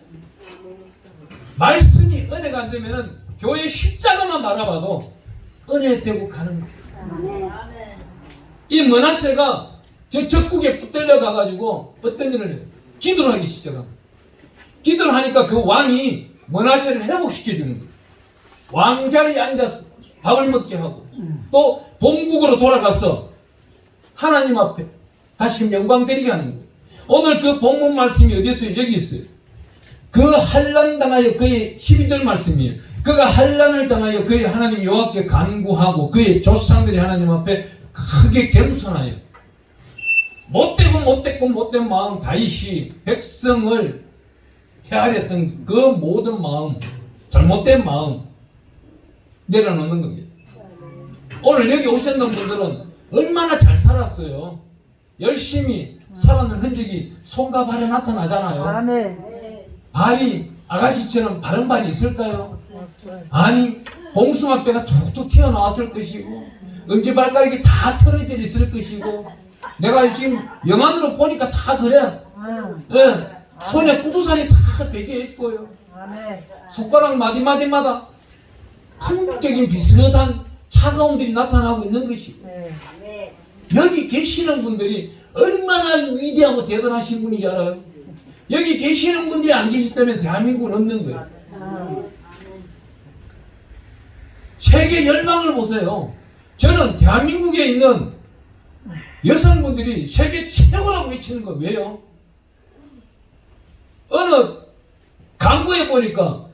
말씀이 은혜가 안 되면은 교회 십자가만 바라봐도 은혜 되고 가는 거예요. 이 므낫세가 저 적국에 붙들려 가가지고 어떤 일을 해요? 기도를 하기 시작합니다. 기도를 하니까 그 왕이 므낫세를 회복시켜주는 거예요. 왕자리에 앉아서 밥을 먹게 하고 또 본국으로 돌아가서 하나님 앞에 다시 영광 드리게 하는 거예요. 오늘 그 본문 말씀이 어디 있어요? 여기 있어요. 그 환난 당하여 그의 12절 말씀이에요. 그가 환난을 당하여 그의 하나님 여호와께 간구하고 그의 조상들이 하나님 앞에 크게 겸손하여 못된 마음 다윗이 백성을 헤아렸던 그 모든 마음, 잘못된 마음 내려놓는 겁니다. 오늘 여기 오셨는 분들은 얼마나 잘 살았어요. 열심히 살았는 흔적이 손과 발에 나타나잖아요. 발이 아가씨처럼 바른 발이 있을까요? 아니, 봉숭아뼈가 툭툭 튀어나왔을 것이고 엄지발가락이 다 털어져 있을 것이고 내가 지금 영안으로 보니까 다 그래. 네. 손에 구두살이 다 베겨 있고요. 손가락 마디마디마다 품격인 비슷한 차가움들이 나타나고 있는 것이고 여기 계시는 분들이 얼마나 위대하고 대단하신 분인지 알아요? 여기 계시는 분들이 안 계시다면 대한민국은 없는 거예요. 세계 열방을 보세요. 저는 대한민국에 있는 여성분들이 세계 최고라고 외치는 거예요. 왜요? 어느 광고에 보니까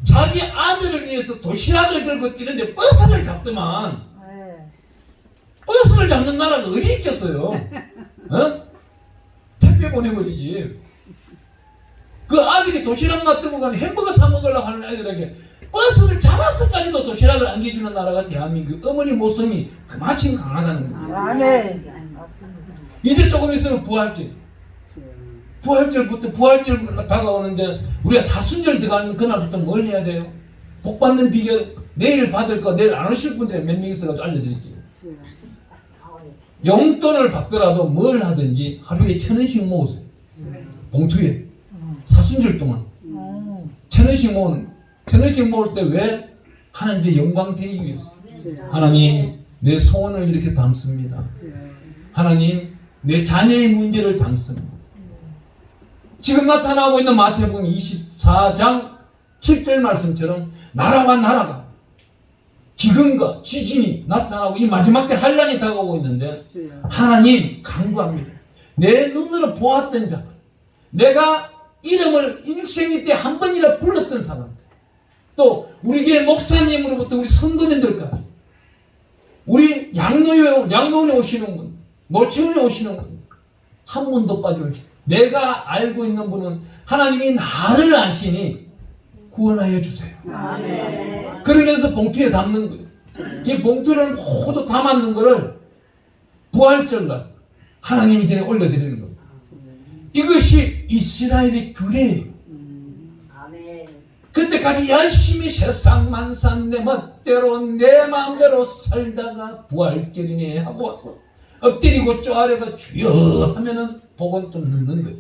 자기 아들을 위해서 도시락을 들고 뛰는데 버스를 잡더만. 버스를 잡는 나라가 어디 있겠어요? 어? 택배 보내버리지. 그 아들이 도시락 놔두고 가는 햄버거 사 먹으려고 하는 애들에게 버스를 잡아서까지도 도시락을 안겨주는 나라가 대한민국. 어머니 모성이 그만큼 강하다는 거예요. 이제 조금 있으면 부활절부터 부활절 다가오는데 우리가 사순절 들어가는 그날부터 뭘 해야 돼요? 복 받는 비결 내일 받을 거 내일 안 오실 분들이 몇 명 있어가지고 알려드릴게요. 용돈을 받더라도 뭘 하든지 하루에 1,000원씩 모으세요. 봉투에 사순절 동안 1,000원씩 모으는 거. 1,000원씩 모을 때 왜? 하나님께 영광 드리기 위해서. 하나님 내 소원을 이렇게 담습니다. 하나님 내 자녀의 문제를 담습니다. 지금 나타나고 있는 마태복음 24장 7절 말씀처럼 나라와 나라가 기근과 지진이 나타나고 이 마지막 때 환난이 다가오고 있는데 하나님 간구합니다. 내 눈으로 보았던 자들, 내가 이름을 인생의 때 한 번이라 불렀던 사람들, 또 우리 교회 목사님으로부터 우리 성도님들까지, 우리 양로원에 오시는 분, 노치원에 오시는 분, 한 분도 빠져오시고 내가 알고 있는 분은 하나님이 나를 아시니 구원하여 주세요. 아멘. 그러면서 봉투에 담는 거예요. 이 봉투를 모두 담았는 거를 부활절날 하나님이 전에 올려드리는 거예요. 이것이 이스라엘의 규례예요. 그때까지 열심히 세상만 산 내 멋대로 내 마음대로 살다가 부활절이네 하고 와서 엎드리고 쪼아려가 주여 하면은 복은 좀 늦는 거예요.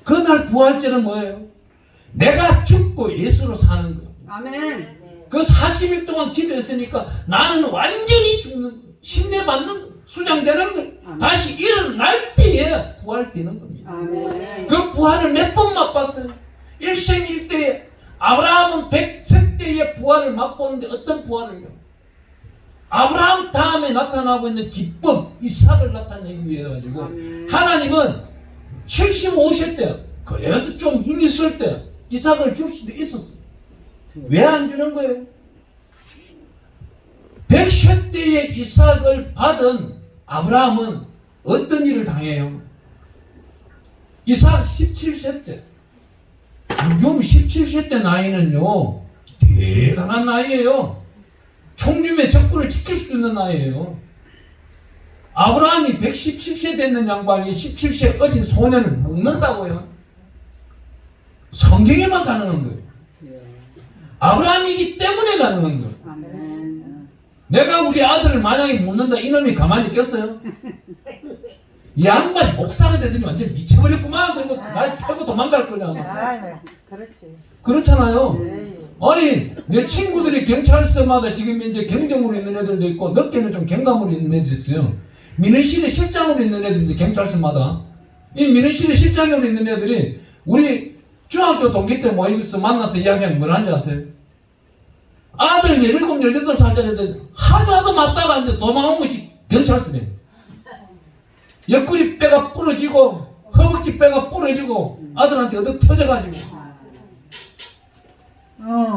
그날 부활절은 뭐예요? 내가 죽고 예수로 사는 거예요. 아멘. 그 40일 동안 기도했으니까 나는 완전히 죽는, 심내받는, 수장되는 거, 다시 일어날 때에 부활되는 겁니다. 아멘. 그 부활을 몇 번 맛봤어요. 일생일대에 아브라함은 100세 때의 부활을 맛보는데 어떤 부활을요? 아브라함 다음에 나타나고 있는 기쁨, 이삭을 나타내기 위해 가지고 하나님은 75세 때, 그래도 좀 힘이 있을 때 이삭을 줄 수도 있었어요. 왜 안 주는 거예요? 100세 때에 이삭을 받은 아브라함은 어떤 일을 당해요? 이삭 17세 때, 요즘 17세 때 나이는요 대단한 나이예요. 총줌의 적군을 지킬 수 있는 나이예요. 아브라함이 117세 됐는 양반이 17세 어린 소년을 먹는다고요? 성경에만 가능한 거예요. 아브라함이기 때문에 가능한 거예요. 아멘. 내가 우리 아들을 만약에 묻는다, 이놈이 가만히 있겠어요? 이 양반이 목사가 되더니 완전 미쳐버렸구만. 그리고 날 타고 도망갈 거냐. 아멘. 그렇지. 그렇잖아요. 네. 아니, 내 친구들이 경찰서마다 지금 이제 경정으로 있는 애들도 있고, 늦게는 좀 경감으로 있는 애들이 있어요. 민원실에 실장으로 있는 애들인데, 경찰서마다. 이 민원실에 실장으로 있는 애들이 우리 중학교 동기 때 모여서 만나서 이야기하면 뭘 하는지 아세요? 아들 17, 18살짜리인데 하도 맞다가 이제 도망온 것이 경찰서네. 옆구리 뼈가 부러지고, 허벅지 뼈가 부러지고, 아들한테 얻어 터져가지고.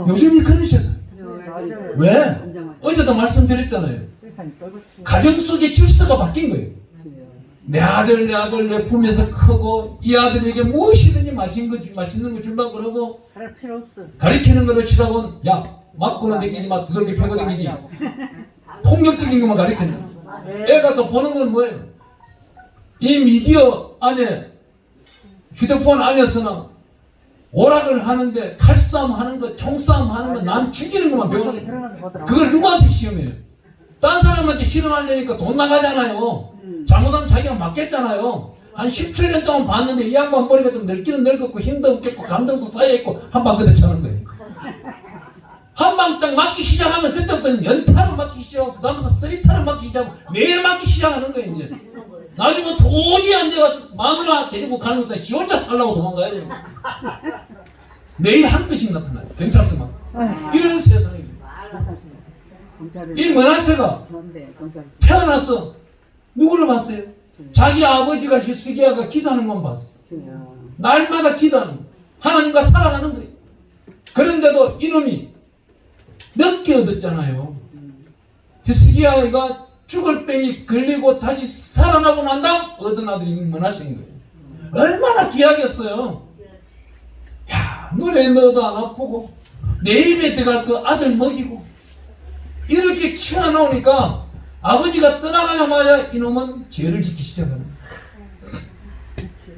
요즘이 그런 세상. 맞아요. 왜? 인정하죠. 어제도 말씀드렸잖아요. 세상이 썩었지. 가정 속의 질서가 바뀐 거예요. 내 아들 내 품에서 크고, 이 아들에게 무엇이든지 맛있는 거 주려고 그러고, 그럴 필요 없어. 가리키는 거를 치라고, 야, 맞고는 댕기지 마, 두들기 패고 댕기지. 폭력적인 것만 가리키는 거야. 애가 또 보는 건 뭐예요? 이 미디어 안에, 휴대폰 안에서는 오락을 하는데 칼싸움 하는 거, 총싸움 하는 거, 난 죽이는 것만 배우는 거야. 들어가서 보더라고. 그걸 누구한테 시험해요? 딴 사람한테 실험하려니까 돈 나가잖아요. 잘못하면 자기가 맞겠잖아요. 한 17년 동안 봤는데 이 양반 머리가 좀 늙기는 늙었고 힘도 없겠고 감정도 쌓여있고 한 방 그대 차는 거예요. 한 방 딱 맞기 시작하면 그때부터는 연타로 맞기 시작하고 그 다음부터 쓰리타로 맞기 시작하고 매일 맞기 시작하는 거예요. 이제 나중에 도저히 안 돼가서 마누라 데리고 가는 것도 아니고 지 혼자 살라고 도망가야 돼요. 매일 한 건씩 나타나요. 경찰서만. 이런 세상입니다. 이 머나세가 태어나서 누구를 봤어요? 자기 아버지가 히스기야가 기도하는 건 봤어. 날마다 기도하는 거예요. 하나님과 살아가는 거예요. 그런데도 이놈이 늦게 얻었잖아요. 히스기야가 죽을 병이 걸리고 다시 살아나고 난 다음 얻은 아들이 머나세인 거예요. 얼마나 귀하겠어요. 야, 노래 넣어도 안 아프고 내 입에 들어갈 그 아들 먹이고 이렇게 키워놓으니까 아버지가 떠나가자마자 이놈은 죄를 짓기 시작합니다.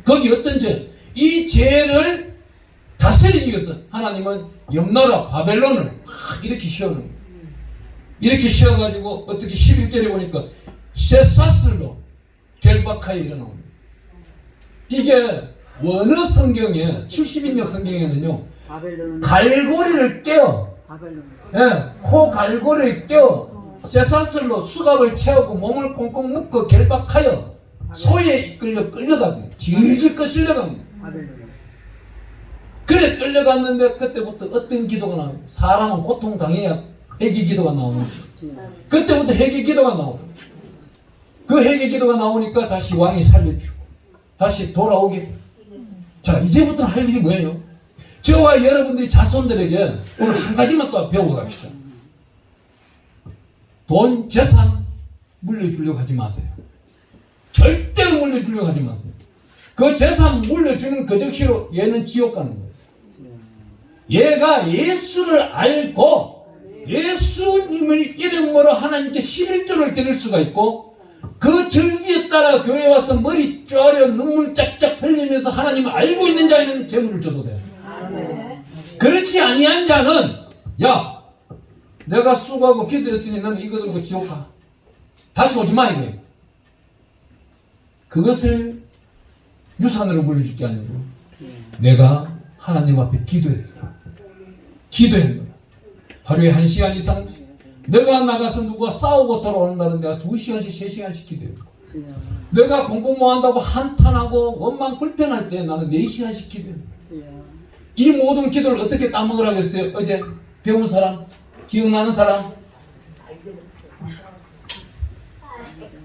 거기 어떤 죄? 이 죄를 다스리기 위해서 하나님은 옆나라 바벨론을 막 이렇게 씌워놓은 거예요. 이렇게 씌워가지고 어떻게 11절에 보니까 셋사슬로 결박하여 일어나옵니다. 이게 원어 성경에 70인역 성경에는요 갈고리를 떼어 코 갈고리를 떼어 쇠사슬로 수갑을 채우고 몸을 꽁꽁 묶어 결박하여 소에 이끌려 끌려갑니다. 질질 거슬려갑니다. 그래 끌려갔는데 그때부터 어떤 기도가 나와요? 사람은 고통당해야 회개 기도가 나오는 거예요. 그때부터 회개 기도가 나오는 거예요. 그 회개 기도가 나오니까 다시 왕이 살려주고 다시 돌아오게 돼요. 자, 이제부터는 할 일이 뭐예요? 저와 여러분들이 자손들에게 오늘 한 가지만 또 배우고 갑시다. 돈, 재산 물려주려고 하지 마세요. 절대로 물려주려고 하지 마세요. 그 재산 물려주는 그 즉시로 얘는 지옥 가는 거예요. 얘가 예수를 알고 예수님의 이름으로 하나님께 11조를 드릴 수가 있고 그 절기에 따라 교회 와서 머리 쪼아려 눈물 짝짝 흘리면서 하나님을 알고 있는 자에는 재물을 줘도 돼요. 그렇지 아니한 자는 야 내가 수고하고 기도했으니 너는 이거 들고 지옥 가. 다시 오지 마 이거예요. 그것을 유산으로 물려줄 게 아니고 내가 하나님 앞에 기도했다. 기도한 거야. 하루에 1시간 이상 내가 나가서 누가 싸우고 돌아오는 날은 내가 2시간씩 3시간씩 기도해요. 주여. 내가 공부 뭐 한다고 한탄하고 원망 불평할 때 나는 4시간씩 기도해요. 주여. 이 모든 기도를 어떻게 따먹으라겠어요? 어제 배운 사람? 기억나는 사람?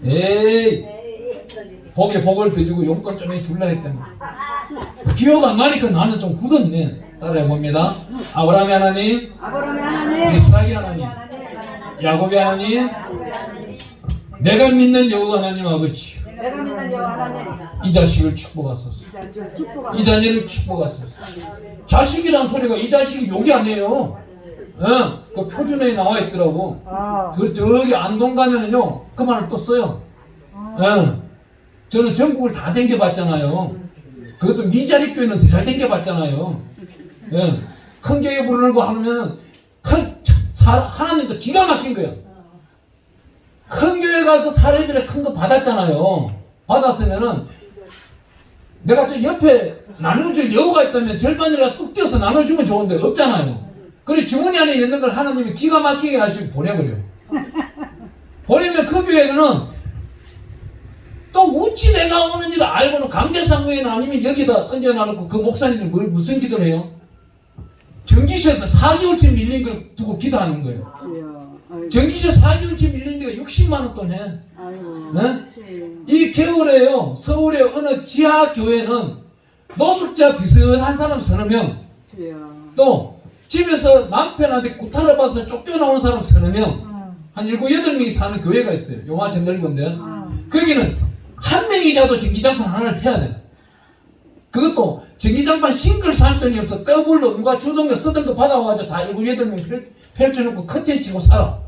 에이, 복에 복을 더 주고 용돈 좀 줄라 했던 거. 기억 안 나니까 나는 좀 굳었네. 따라해 봅니다. 아브라함의 하나님, 아브라함의 하나님, 이스라엘의 하나님, 야곱의 하나님, 내가 믿는 여호와 하나님 아버지, 내가 믿는 여호와 하나님, 이 자식을 축복하소서. 이 자녀를 축복하소서. 자식이란 소리가 이 자식이 욕이 아니에요. 그 표준어에 나와 있더라고. 그 저기 안동 가면은요 그 말을 또 써요. 저는 전국을 다 댕겨봤잖아요. 그것도 미자리 교회는 더 잘 댕겨봤잖아요. 큰 교회 부르는 거 하면은 하나님도 기가 막힌 거예요. 큰 교회 가서 사례비를 큰 거 받았잖아요. 받았으면은 내가 저 옆에 나눠줄 여우가 있다면 절반이라도 뚝 떼어서 나눠주면 좋은데 없잖아요. 그래 주머니 안에 있는 걸 하나님이 기가 막히게 하시고 보내버려. 보내면 그 교회는 또 어찌 내가 오는지를 알고는 강대상구에는 아니면 여기다 얹어놔놓고 그 목사님은 무슨 기도를 해요? 전기세 4개월치 밀린 걸 두고 기도하는 거예요. 전기세 4개월치 밀린 데가 60만 원 돈 해. 이 겨울에요 서울의 어느 지하 교회는 노숙자 비슷한 사람 서너 명, 또 집에서 남편한테 구타를 받아서 쫓겨나온 사람 서너 명, 한 7, 8명이 사는 교회가 있어요. 요만큼 넓은데 거기는 한 명이 자도 전기장판 하나를 펴야 돼. 그것도 전기장판 싱글 살 돈이 없어. 더블로 누가 주던 거 쓰던 거 받아와가지고 다 7, 8명 펼쳐놓고 커튼 치고 살아.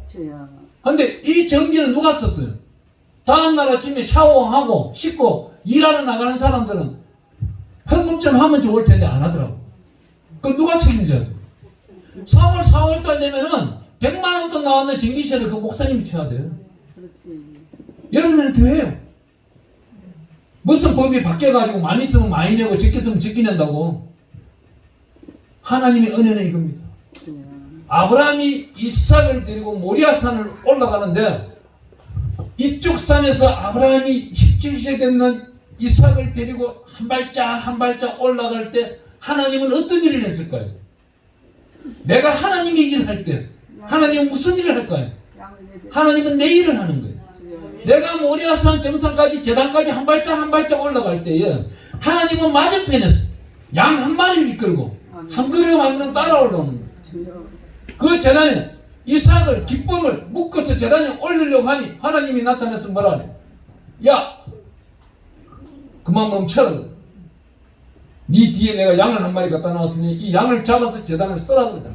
근데 이 전기는 누가 썼어요? 다음날 아침에 샤워하고 씻고 일하러 나가는 사람들은 현금 좀 하면 좋을 텐데 안 하더라고. 그럼 누가 책임져야 돼? 3월, 4월달 되면은 100만 원 돈 나왔는 전기세를 그 목사님이 쳐야 돼요. 여름에는 더 해요. 무슨 법이 바뀌어가지고 많이 쓰면 많이 내고 적게 쓰면 적게 낸다고. 하나님의 은혜는 이겁니다. 아브라함이 이삭을 데리고 모리아산을 올라가는데 이쪽 산에서 아브라함이 17세 됐는 이삭을 데리고 한 발짝 한 발짝 올라갈 때 하나님은 어떤 일을 했을까요? 내가 하나님의 일을 할 때 하나님은 무슨 일을 할까요? 하나님은 내 일을 하는 거예요. 내가 모리아산 정상까지 제단까지 한 발짝 한 발짝 올라갈 때에 하나님은 맞은편에서 양 한 마리를 이끌고 한 걸음 한 걸음 따라 올라오는 거예요. 그 제단에 이삭을 기쁨을 묶어서 제단에 올리려고 하니 하나님이 나타나서 뭐라 하래? 야 그만 멈춰라. 네 뒤에 내가 양을 한 마리 갖다 놨으니 이 양을 잡아서 제단을 쓰라 그러다.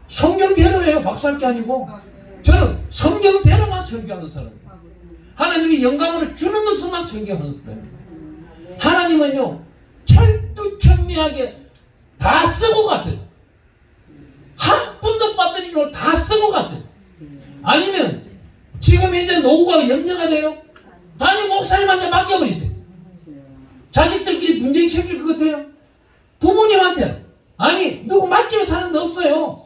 성경대로예요. 박살게 아니고. 저는 성경대로만 설교하는 사람이에요. 하나님이 영감으로 주는 것을만 설교하는 사람이에요. 하나님은요 철두철미하게 다 쓰고 가세요. 한 푼도 빠뜨리지 말고 다 쓰고 가세요. 아니면 지금 현재 노후가 염려가 돼요. 단임 목사님한테 맡겨버리세요. 자식들끼리 분쟁이 생길 것 같아요. 부모님한테 아니 누구 맡기면 사는 데 없어요.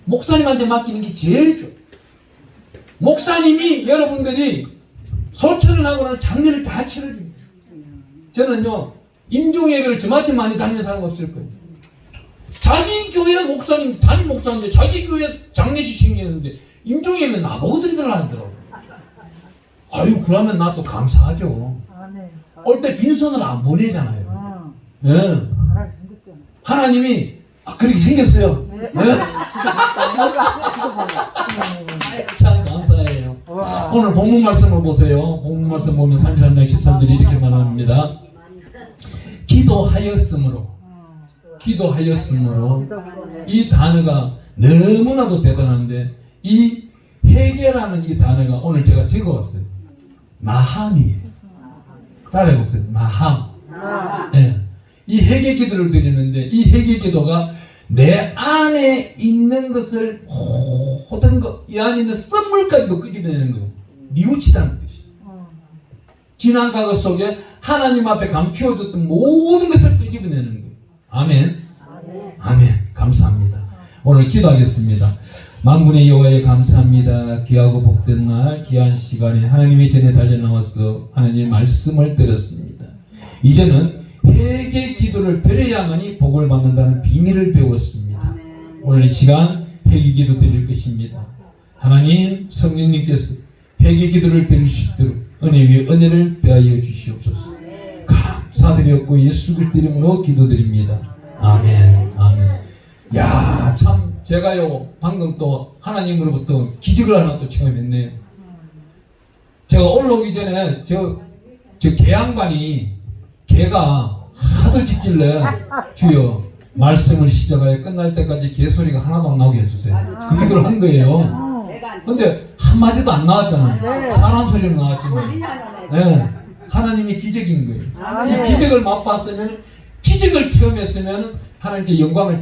목사님한테 맡기는 게 제일 좋아요. 목사님이 여러분들이 소천을 하고는 장례를 다 치러줍니다. 저는요 임종예배를 저만큼 많이 다니는 사람 없을 거예요. 자기 교회 목사님 담임 목사인데 자기 교회 장례식 생기는데 임종예배 나보고 드리더라 하더라고요. 아유 그러면 나 또 감사하죠. 올 때 빈손을 안 보내잖아요. 네. 하나님이 그렇게 생겼어요. 네. 참 감사해요. 오늘 본문 말씀을 보세요. 본문 말씀 보면 33장 13절에 이렇게 말합니다. 기도하였으므로 이 단어가 너무나도 대단한데 이 회개라는 이 단어가 오늘 제가 적어왔어요. 나함이에요. 따라해보세요. 나함. 네. 이 회개 기도를 드리는데 이 회개 기도가 내 안에 있는 것을 모든 것, 이 안에 있는 썸물까지도 끄집어내는 거예요. 뉘우치다는 것이. 지난 과거 속에 하나님 앞에 감추어졌던 모든 것을 끄집어내는 거예요. 아멘. 아멘. 감사합니다. 오늘 기도하겠습니다. 만군의 여호와에 감사합니다. 귀하고 복된 날 귀한 시간에 하나님의 전에 달려나와서 하나님의 말씀을 들었습니다. 이제는 회개 기도를 드려야만이 복을 받는다는 비밀을 배웠습니다. 오늘 이 시간 회개 기도 드릴 것입니다. 하나님 성령님께서 회개 기도를 드릴 수 있도록 은혜 위에 은혜를 더하여 주시옵소서. 감사드렸고 예수 그리스도 이름으로 기도드립니다. 아멘. 아멘. 야, 참 제가요 방금 또 하나님으로부터 기적을 하나 또 체험했네요. 제가 올라오기 전에 저 개양반이 개가 하도 짖길래 주여 말씀을 시작하여 끝날 때까지 개소리가 하나도 안 나오게 해주세요. 그 기도를 한 거예요. 근데 한마디도 안 나왔잖아요. 사람 소리는 나왔지만 네, 하나님이 기적인 거예요. 이 기적을 맛봤으면 기적을 체험했으면 하나님께 영광을